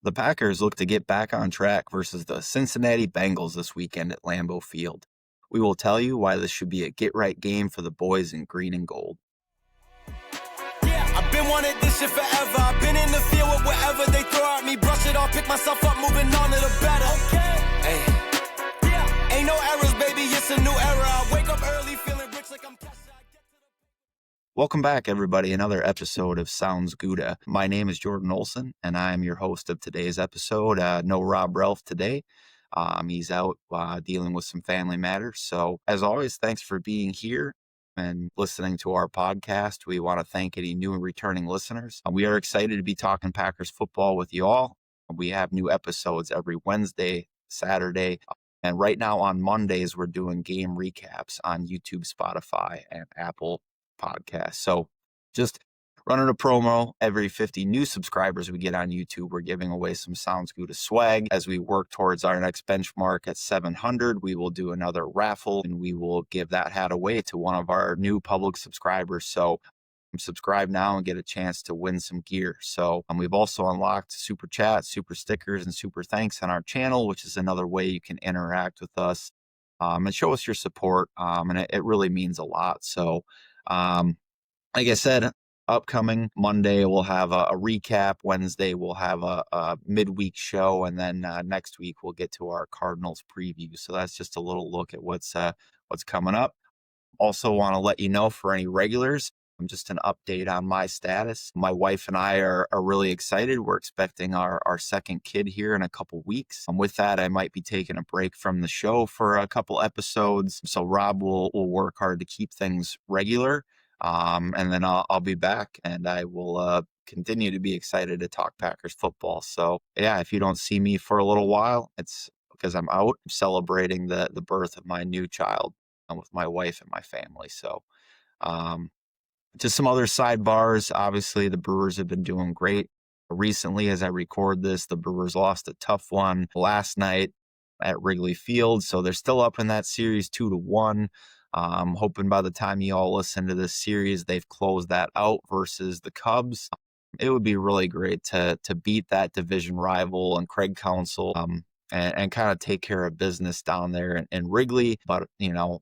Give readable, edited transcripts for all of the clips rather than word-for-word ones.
The Packers look to get back on track versus the Cincinnati Bengals this weekend at Lambeau Field. We will tell you why this should be a get-right game for the boys in green and gold. Yeah, I've been wanting this shit forever. I've been in the field with whatever they throw at me. Brush it off, pick myself up, moving on to the better. Okay. Hey. Yeah, ain't no errors, baby. It's a new era. I wake up early feeling rich like I'm cash. Welcome back, everybody. Another episode of Sounds Gouda. My name is Jordan Olson, and I am your host of today's episode. No Rob Ralph today. He's out dealing with some family matters. So, as always, thanks for being here and listening to our podcast. We want to thank any new and returning listeners. We are excited to be talking Packers football with you all. We have new episodes every Wednesday, Saturday, and right now on Mondays, we're doing game recaps on YouTube, Spotify, and Apple Podcasts. So just running a promo. Every 50 new subscribers we get on YouTube, we're giving away some Sounds Gouda swag. As we work towards our next benchmark at 700, we will do another raffle and we will give that hat away to one of our new public subscribers. So subscribe now and get a chance to win some gear. So we've also unlocked super chats, super stickers, and super thanks on our channel, which is another way you can interact with us and show us your support. And it really means a lot. So like I said, upcoming Monday, we'll have a recap. Wednesday, we'll have a midweek show. And then next week, we'll get to our Cardinals preview. So that's just a little look at what's coming up. Also want to let you know for any regulars, just an update on my status. My wife and I are really excited. We're expecting our second kid here in a couple weeks. With that, I might be taking a break from the show for a couple episodes. So Rob will work hard to keep things regular. And then I'll be back and I will continue to be excited to talk Packers football. So yeah, if you don't see me for a little while, it's because I'm out celebrating the birth of my new child with my wife and my family. So just some other sidebars. Obviously, the Brewers have been doing great. Recently, as I record this, the Brewers lost a tough one last night at Wrigley Field. So they're still up in that series 2-1. Hoping by the time you all listen to this series, they've closed that out versus the Cubs. It would be really great to beat that division rival and Craig Counsell and kind of take care of business down there in Wrigley. But,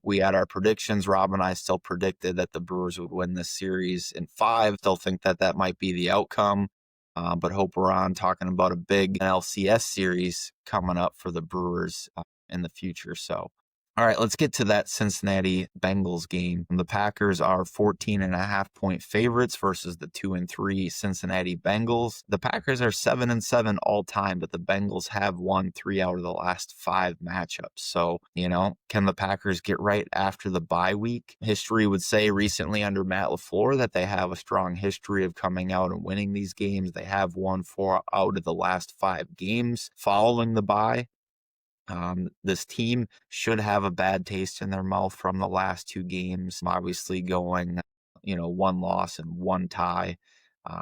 we had our predictions. Rob and I still predicted that the Brewers would win this series in 5. Still think that might be the outcome. But hope we're on talking about a big NLCS series coming up for the Brewers in the future. So, all right, let's get to that Cincinnati Bengals game. The Packers are 14.5-point favorites versus the 2-3 Cincinnati Bengals. The Packers are 7-7 all time, but the Bengals have won 3 out of the last 5 matchups. So, can the Packers get right after the bye week? History would say recently under Matt LaFleur that they have a strong history of coming out and winning these games. They have won 4 out of the last 5 games following the bye. This team should have a bad taste in their mouth from the last 2 games, obviously going, 1 loss and 1 tie,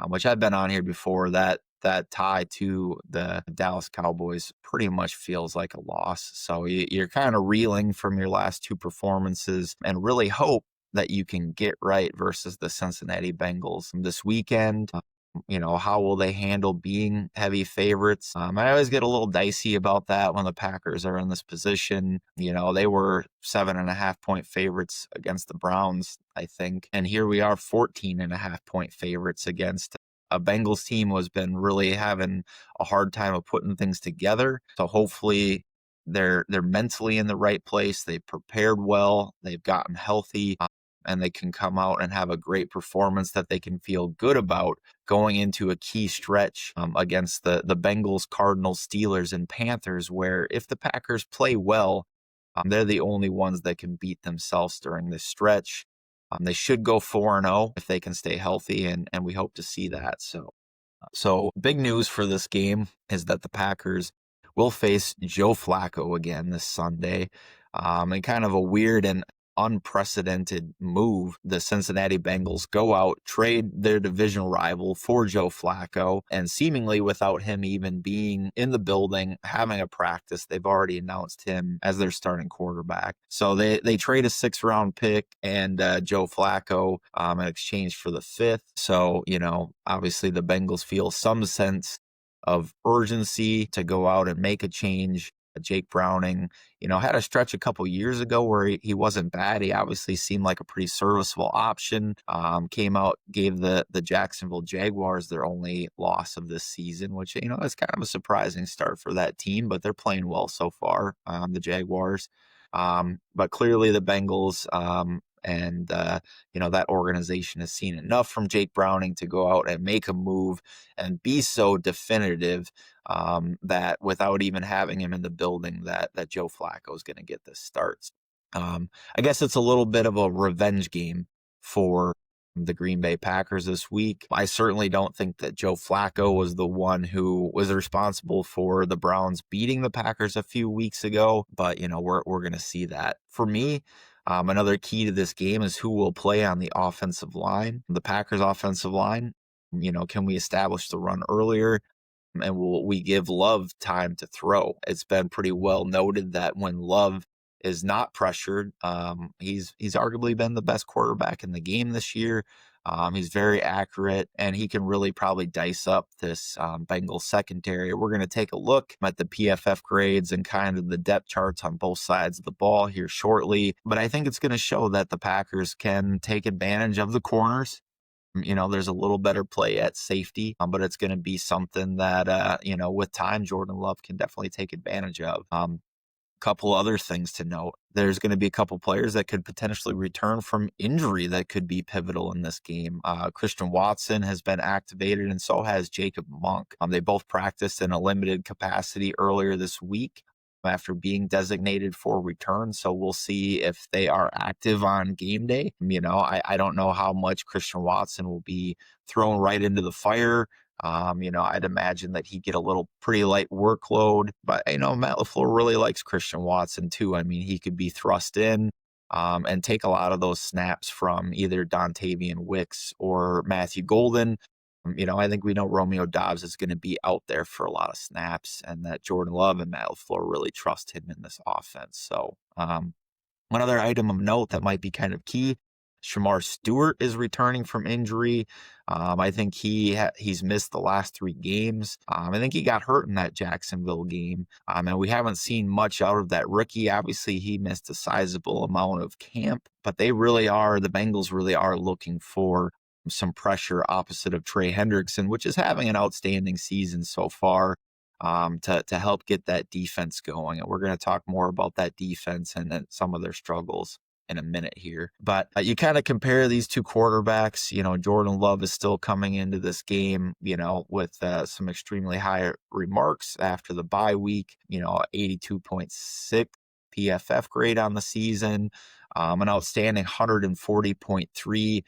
which I've been on here before. That tie to the Dallas Cowboys pretty much feels like a loss. So you're kind of reeling from your last 2 performances and really hope that you can get right versus the Cincinnati Bengals this weekend. How will they handle being heavy favorites? I always get a little dicey about that when the Packers are in this position. They were 7.5-point favorites against the Browns, I think. And here we are 14.5-point favorites against a Bengals team who has been really having a hard time of putting things together. So hopefully they're mentally in the right place. They've prepared well. They've gotten healthy. And they can come out and have a great performance that they can feel good about going into a key stretch against the Bengals, Cardinals, Steelers, and Panthers, where if the Packers play well, they're the only ones that can beat themselves during this stretch. They should go 4-0 if they can stay healthy, and we hope to see that. So big news for this game is that the Packers will face Joe Flacco again this Sunday. And kind of a weird and unprecedented move. The Cincinnati Bengals go out, trade their divisional rival for Joe Flacco, and seemingly without him even being in the building, having a practice, they've already announced him as their starting quarterback. So they trade a 6th-round pick and Joe Flacco in exchange for the 5th. So, obviously the Bengals feel some sense of urgency to go out and make a change. Jake Browning, had a stretch a couple years ago where he wasn't bad. He obviously seemed like a pretty serviceable option. Came out, gave the Jacksonville Jaguars their only loss of this season, which, is kind of a surprising start for that team, but they're playing well so far, the Jaguars. But clearly the Bengals, and that organization has seen enough from Jake Browning to go out and make a move and be so definitive that without even having him in the building, that Joe Flacco is going to get this start. I guess it's a little bit of a revenge game for the Green Bay Packers this week. I certainly don't think that Joe Flacco was the one who was responsible for the Browns beating the Packers a few weeks ago, but we're going to see that. For me, another key to this game is who will play on the offensive line. The Packers offensive line, can we establish the run earlier? And will we give Love time to throw? It's been pretty well noted that when Love is not pressured, he's arguably been the best quarterback in the game this year. He's very accurate, and he can really probably dice up this Bengals secondary. We're going to take a look at the PFF grades and kind of the depth charts on both sides of the ball here shortly. But I think it's going to show that the Packers can take advantage of the corners. There's a little better play at safety, but it's going to be something that, with time, Jordan Love can definitely take advantage of. Couple other things to note. There's going to be a couple players that could potentially return from injury that could be pivotal in this game. Christian Watson has been activated, and so has Jacob Monk. They both practiced in a limited capacity earlier this week after being designated for return. So we'll see if they are active on game day. I don't know how much Christian Watson will be thrown right into the fire. I'd imagine that he'd get a pretty light workload, but Matt LaFleur really likes Christian Watson too. I mean, he could be thrust in and take a lot of those snaps from either Dontavian Wicks or Matthew Golden. I think we know Romeo Doubs is going to be out there for a lot of snaps, and that Jordan Love and Matt LaFleur really trust him in this offense. So one other item of note that might be kind of key, Shamar Stewart is returning from injury. I think he's missed the last 3 games. I think he got hurt in that Jacksonville game, and we haven't seen much out of that rookie. Obviously, he missed a sizable amount of camp, but the Bengals really are looking for some pressure opposite of Trey Hendrickson, which is having an outstanding season so far, to help get that defense going. And we're going to talk more about that defense and then some of their struggles in a minute here. But you kind of compare these two quarterbacks. Jordan Love is still coming into this game, with some extremely high remarks after the bye week, 82.6 PFF grade on the season, an outstanding 140.3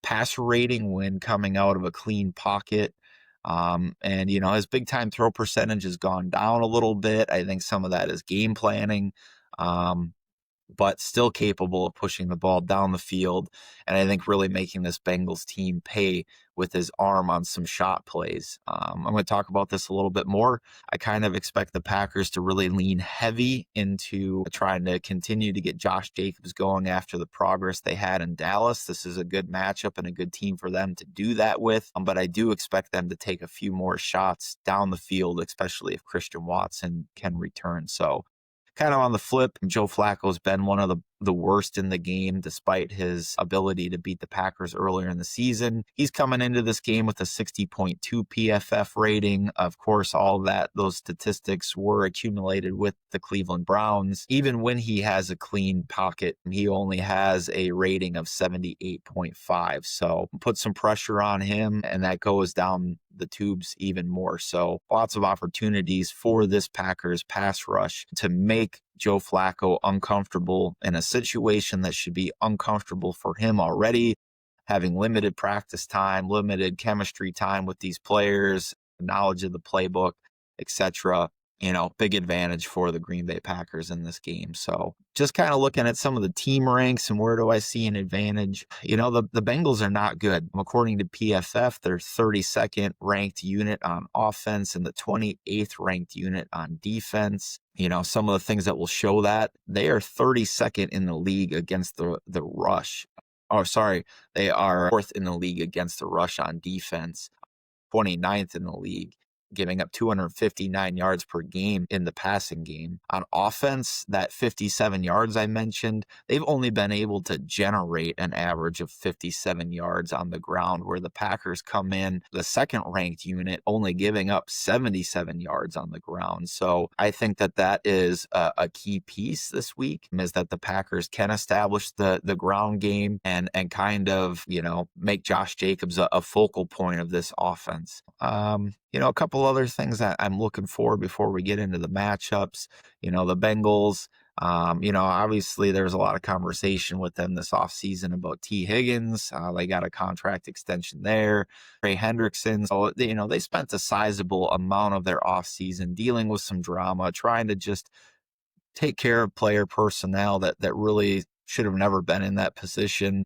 passer rating when coming out of a clean pocket. And his big time throw percentage has gone down a little bit. I think some of that is game planning. But still capable of pushing the ball down the field. And I think really making this Bengals team pay with his arm on some shot plays. I'm going to talk about this a little bit more. I kind of expect the Packers to really lean heavy into trying to continue to get Josh Jacobs going after the progress they had in Dallas. This is a good matchup and a good team for them to do that with. But I do expect them to take a few more shots down the field, especially if Christian Watson can return. So kind of on the flip, Joe Flacco's been one of the worst in the game, despite his ability to beat the Packers earlier in the season. He's coming into this game with a 60.2 PFF rating. Of course, those statistics were accumulated with the Cleveland Browns. Even when he has a clean pocket, he only has a rating of 78.5. So put some pressure on him, and that goes down the tubes even more. So lots of opportunities for this Packers pass rush to make Joe Flacco uncomfortable in a situation that should be uncomfortable for him already, having limited practice time, limited chemistry time with these players, knowledge of the playbook, etc. Big advantage for the Green Bay Packers in this game. So just kind of looking at some of the team ranks and where do I see an advantage? The Bengals are not good. According to PFF, they're 32nd ranked unit on offense and the 28th ranked unit on defense. Some of the things that will show that they are 32nd in the league against the rush. They are 4th in the league against the rush on defense, 29th in the league giving up 259 yards per game in the passing game. On offense, that 57 yards I mentioned, they've only been able to generate an average of 57 yards on the ground, where the Packers come in the second ranked unit, only giving up 77 yards on the ground. So I think that is a key piece this week, is that the Packers can establish the ground game and kind of, make Josh Jacobs a focal point of this offense. A couple other things that I'm looking for before we get into the matchups. The Bengals, obviously there's a lot of conversation with them this offseason about T. Higgins. They got a contract extension there. Trey Hendrickson. So, they spent a sizable amount of their offseason dealing with some drama, trying to just take care of player personnel that really should have never been in that position.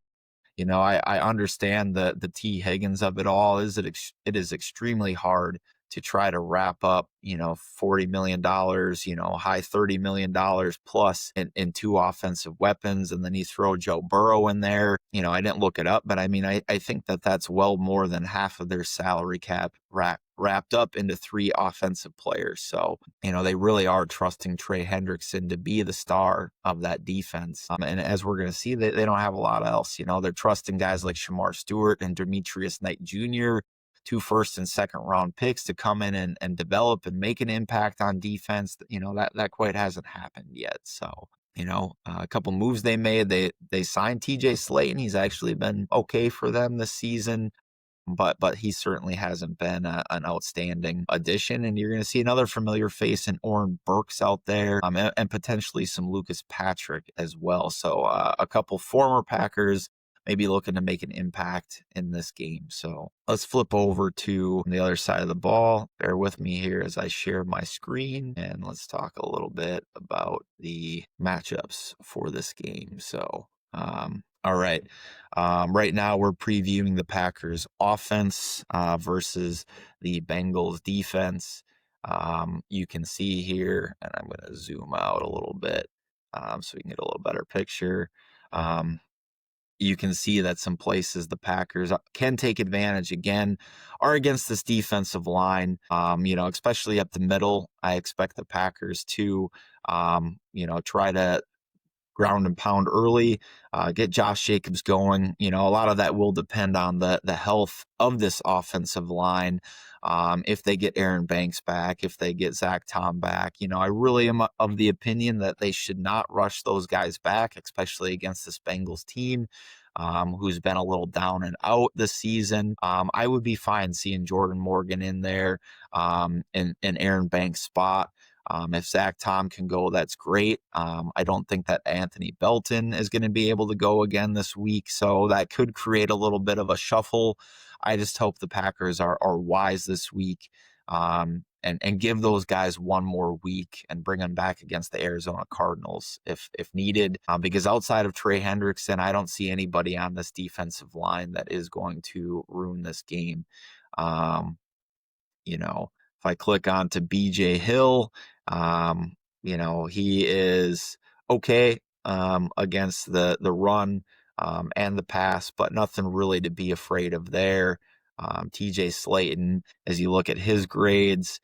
I understand the T. Higgins of it all. It is extremely hard to try to wrap up, $40 million, high $30 million plus in two offensive weapons. And then you throw Joe Burrow in there. I didn't look it up, but I mean, I think that's well more than half of their salary cap wrapped up into three offensive players. So, they really are trusting Trey Hendrickson to be the star of that defense. And as we're going to see, they don't have a lot else. They're trusting guys like Shamar Stewart and Demetrius Knight Jr., 2 first and second round picks, to come in and develop and make an impact on defense. That quite hasn't happened yet. So, a couple moves they made. They signed TJ Slayton. He's actually been okay for them this season, but he certainly hasn't been an outstanding addition. And you're going to see another familiar face in Oren Burks out there, and potentially some Lucas Patrick as well. So a couple former Packers maybe looking to make an impact in this game. So let's flip over to the other side of the ball. Bear with me here as I share my screen, and let's talk a little bit about the matchups for this game. So, all right. Right now we're previewing the Packers offense versus the Bengals defense. You can see here, and I'm going to zoom out a little bit so we can get a little better picture. You can see that some places the Packers can take advantage again are against this defensive line, especially up the middle. I expect the Packers to, try to ground and pound early, get Josh Jacobs going. A lot of that will depend on the health of this offensive line. If they get Aaron Banks back, if they get Zach Tom back, I really am of the opinion that they should not rush those guys back, especially against this Bengals team, who's been a little down and out this season. I would be fine seeing Jordan Morgan in there, in Aaron Banks' spot. If Zach Tom can go, that's great. I don't think that Anthony Belton is going to be able to go again this week, so that could create a little bit of a shuffle. I just hope the Packers are wise this week, and give those guys one more week and bring them back against the Arizona Cardinals if needed. Because outside of Trey Hendrickson, I don't see anybody on this defensive line that is going to ruin this game. If I click on to BJ Hill, he is okay against the run and the pass, but nothing really to be afraid of there. TJ Slayton, as you look at his grades,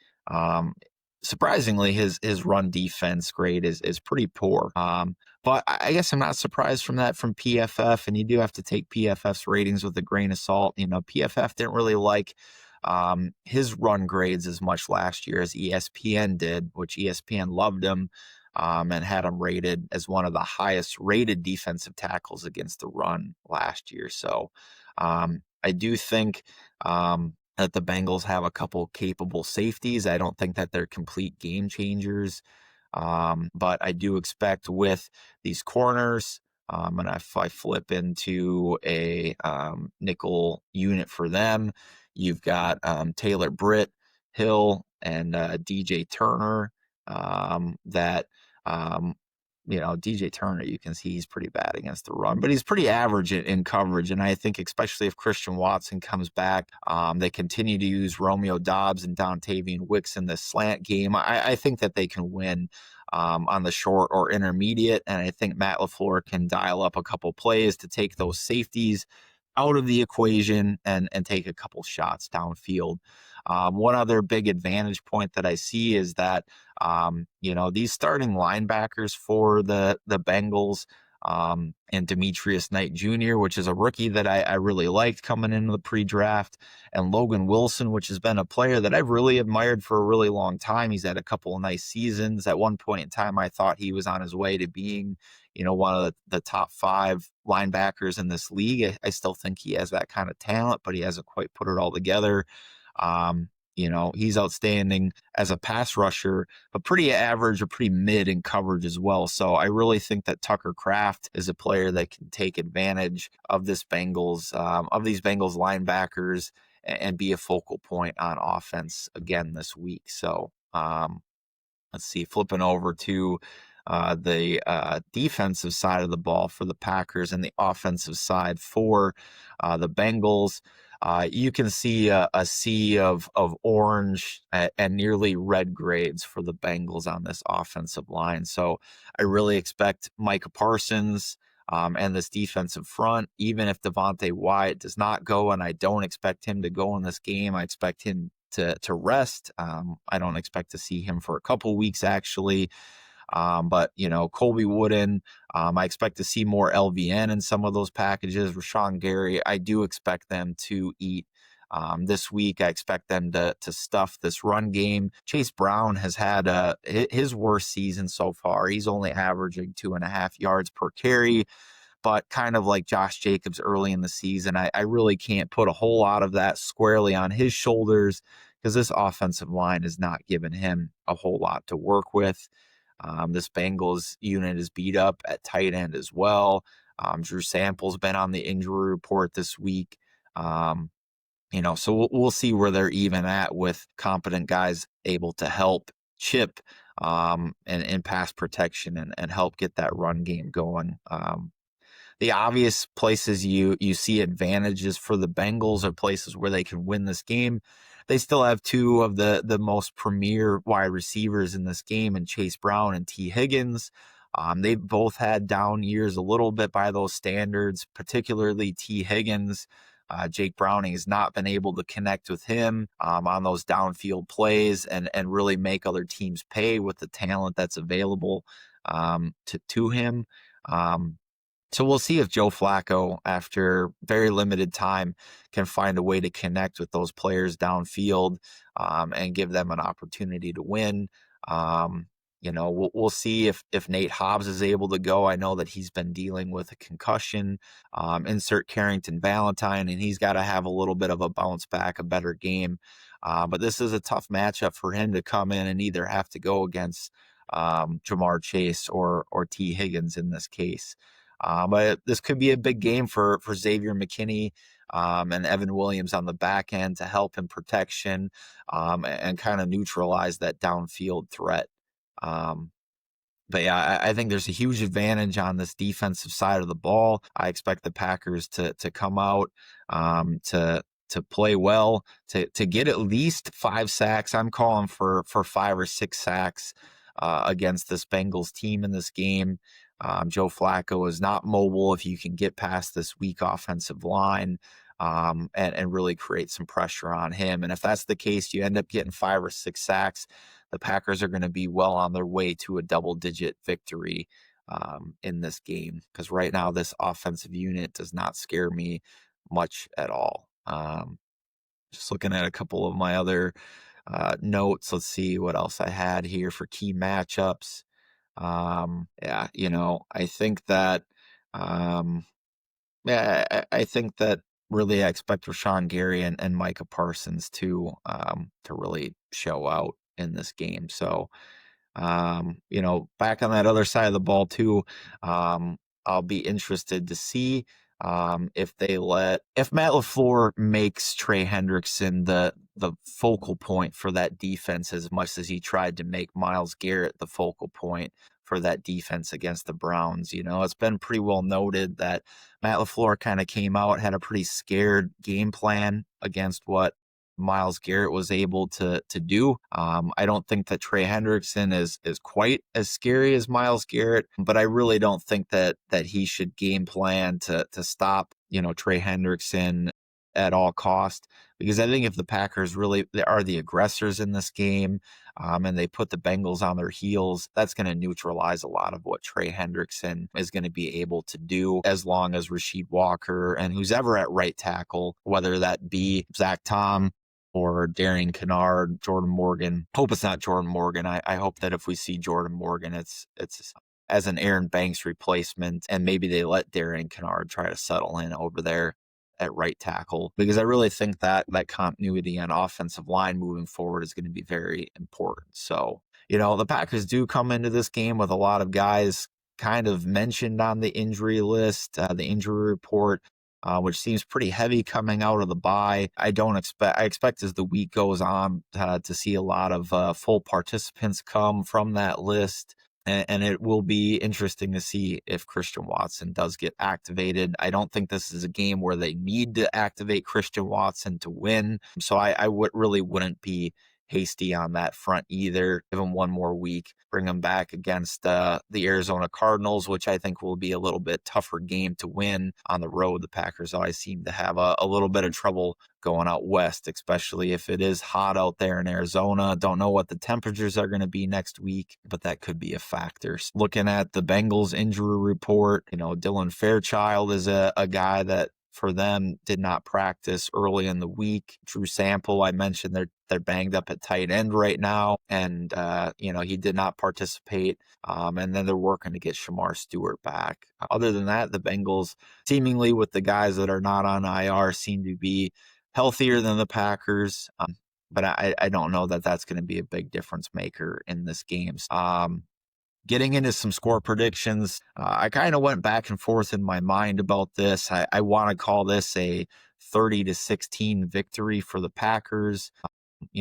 surprisingly, his run defense grade is pretty poor. But I guess I'm not surprised from PFF, and you do have to take PFF's ratings with a grain of salt. PFF didn't really like his run grades as much last year as ESPN did, which ESPN loved him and had him rated as one of the highest rated defensive tackles against the run last year. So I do think that the Bengals have a couple capable safeties. I don't think that they're complete game changers, but I do expect with these corners, and if I flip into a nickel unit for them, you've got Taylor Britt, Hill, and DJ Turner. DJ Turner, you can see he's pretty bad against the run, but he's pretty average in coverage. And I think especially if Christian Watson comes back, they continue to use Romeo Doubs and Dontavian Wicks in this slant game. I think that they can win on the short or intermediate. And I think Matt LaFleur can dial up a couple plays to take those safeties out of the equation and take a couple shots downfield. One other big advantage point that I see is that, these starting linebackers for the Bengals, and Demetrius Knight Jr., which is a rookie that I really liked coming into the pre-draft, and Logan Wilson, which has been a player that I've really admired for a really long time. He's had a couple of nice seasons. At one point in time, I thought he was on his way to being, one of the top 5 linebackers in this league. I still think he has that kind of talent, but he hasn't quite put it all together. He's outstanding as a pass rusher, but pretty average or pretty mid in coverage as well. So I really think that Tucker Kraft is a player that can take advantage of these Bengals linebackers and be a focal point on offense again this week. So let's see, flipping over to the defensive side of the ball for the Packers and the offensive side for the Bengals. You can see a sea of orange and nearly red grades for the Bengals on this offensive line. So I really expect Micah Parsons and this defensive front, even if Devontae Wyatt does not go, and I don't expect him to go in this game, I expect him to rest. I don't expect to see him for a couple weeks, actually. But Colby Wooden, I expect to see more LVN in some of those packages. Rashawn Gary, I do expect them to eat this week. I expect them to stuff this run game. Chase Brown has had his worst season so far. He's only averaging 2.5 yards per carry. But kind of like Josh Jacobs early in the season, I really can't put a whole lot of that squarely on his shoulders because this offensive line is not giving him a whole lot to work with. This Bengals unit is beat up at tight end as well. Drew Sample's been on the injury report this week. So we'll see where they're even at with competent guys able to help chip and pass protection and help get that run game going. The obvious places you see advantages for the Bengals are places where they can win this game. They still have 2 of the most premier wide receivers in this game, in Chase Brown and T. Higgins. They've both had down years a little bit by those standards, particularly T. Higgins. Jake Browning has not been able to connect with him on those downfield plays and really make other teams pay with the talent that's available to him. So we'll see if Joe Flacco, after very limited time, can find a way to connect with those players downfield and give them an opportunity to win. We'll see if Nate Hobbs is able to go. I know that he's been dealing with a concussion. Insert Carrington Valentine, and he's got to have a little bit of a bounce back, a better game. But this is a tough matchup for him to come in and either have to go against Jamar Chase or T. Higgins in this case. But this could be a big game for Xavier McKinney and Evan Williams on the back end to help in protection and kind of neutralize that downfield threat. But yeah, I think there's a huge advantage on this defensive side of the ball. I expect the Packers to come out to play well, to get at least 5 sacks. I'm calling for 5 or 6 sacks against this Bengals team in this game. Joe Flacco is not mobile if you can get past this weak offensive line and really create some pressure on him. And if that's the case, you end up getting 5 or 6 sacks. The Packers are going to be well on their way to a double-digit victory in this game, because right now this offensive unit does not scare me much at all. Just looking at a couple of my other notes. Let's see what else I had here for key matchups. I think that, I think that really I expect Rashawn Gary and Micah Parsons to really show out in this game. So, back on that other side of the ball too, I'll be interested to see if Matt LaFleur makes Trey Hendrickson the focal point for that defense as much as he tried to make Myles Garrett the focal point for that defense against the Browns. It's been pretty well noted that Matt LaFleur kind of came out, had a pretty scared game plan against what Myles Garrett was able to do. I don't think that Trey Hendrickson is quite as scary as Myles Garrett, but I really don't think that he should game plan to stop, Trey Hendrickson at all cost, because I think if the Packers really are the aggressors in this game, and they put the Bengals on their heels, that's going to neutralize a lot of what Trey Hendrickson is going to be able to do, as long as Rasheed Walker and who's ever at right tackle, whether that be Zach Tom or Darian Kennard, Jordan Morgan. Hope it's not Jordan Morgan. I hope that if we see Jordan Morgan, it's as an Aaron Banks replacement, and maybe they let Darian Kennard try to settle in over there at right tackle, because I really think that continuity on offensive line moving forward is going to be very important. So, the Packers do come into this game with a lot of guys kind of mentioned on the injury list, the injury report, which seems pretty heavy coming out of the bye. I expect as the week goes on to see a lot of full participants come from that list. And it will be interesting to see if Christian Watson does get activated. I don't think this is a game where they need to activate Christian Watson to win. So I really wouldn't be hasty on that front either. Give him one more week, bring him back against the Arizona Cardinals, which I think will be a little bit tougher game to win on the road. The Packers always seem to have a little bit of trouble going out west, especially if it is hot out there in Arizona. Don't know what the temperatures are going to be next week, but that could be a factor. Looking at the Bengals injury report, Dylan Fairchild is a guy that for them did not practice early in the week. Drew Sample, I mentioned they're banged up at tight end right now, and he did not participate. And then they're working to get Shamar Stewart back. Other than that, the Bengals, seemingly with the guys that are not on IR, seem to be healthier than the Packers. But I don't know that that's going to be a big difference maker in this game. Getting into some score predictions, I kind of went back and forth in my mind about this. I want to call this a 30-16 victory for the Packers.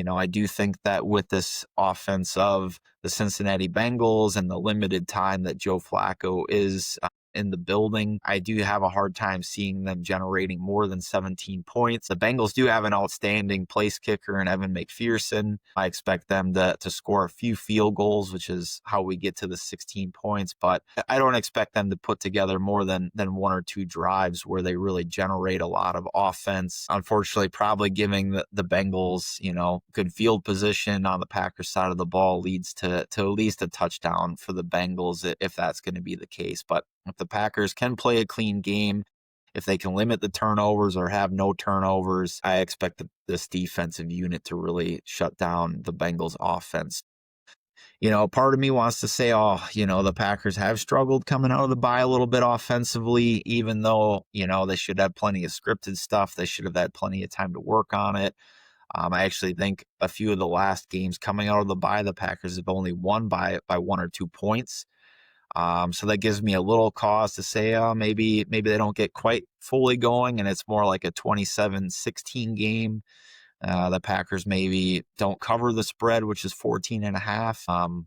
I do think that with this offense of the Cincinnati Bengals and the limited time that Joe Flacco is in the building, I do have a hard time seeing them generating more than 17 points. The Bengals do have an outstanding place kicker in Evan McPherson. I expect them to score a few field goals, which is how we get to the 16 points, but I don't expect them to put together more than one or two drives where they really generate a lot of offense. Unfortunately, probably giving the Bengals, good field position on the Packers side of the ball leads to at least a touchdown for the Bengals, if that's going to be the case. But if the Packers can play a clean game, if they can limit the turnovers or have no turnovers, I expect this defensive unit to really shut down the Bengals offense. Part of me wants to say, the Packers have struggled coming out of the bye a little bit offensively, even though, they should have plenty of scripted stuff. They should have had plenty of time to work on it. I actually think a few of the last games coming out of the bye, the Packers have only won by 1 or 2 points. So that gives me a little cause to say, maybe they don't get quite fully going and it's more like a 27-16 game. The Packers maybe don't cover the spread, which is 14.5,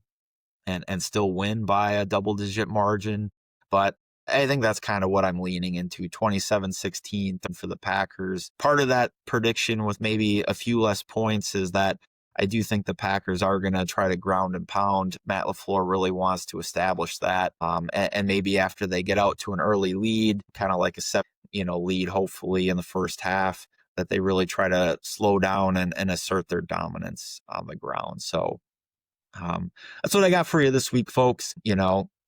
and still win by a double-digit margin. But I think that's kind of what I'm leaning into, 27-16 for the Packers. Part of that prediction with maybe a few less points is that I do think the Packers are going to try to ground and pound. Matt LaFleur really wants to establish that. And maybe after they get out to an early lead, kind of like a lead, hopefully in the first half, that they really try to slow down and assert their dominance on the ground. So that's what I got for you this week, folks.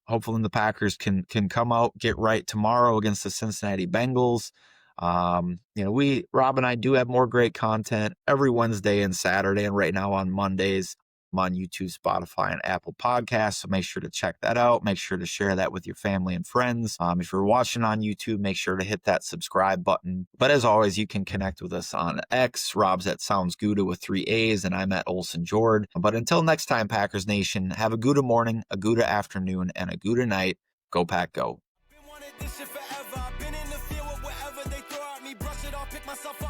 Hopefully the Packers can come out, get right tomorrow against the Cincinnati Bengals. Rob and I do have more great content every Wednesday and Saturday, and right now on Mondays. I'm on YouTube, Spotify, and Apple Podcasts, so make sure to check that out. Make sure to share that with your family and friends. If you're watching on YouTube, make sure to hit that subscribe button. But as always, you can connect with us on X. Rob's at Sounds Gouda with 3 A's, and I'm at Olson Jord. But until next time, Packers Nation, have a Gouda morning, a Gouda afternoon, and a Gouda night. Go Pack, go. Been wanting this shit forever. I've been in the field with whatever they throw at me. Brush it off, pick myself up.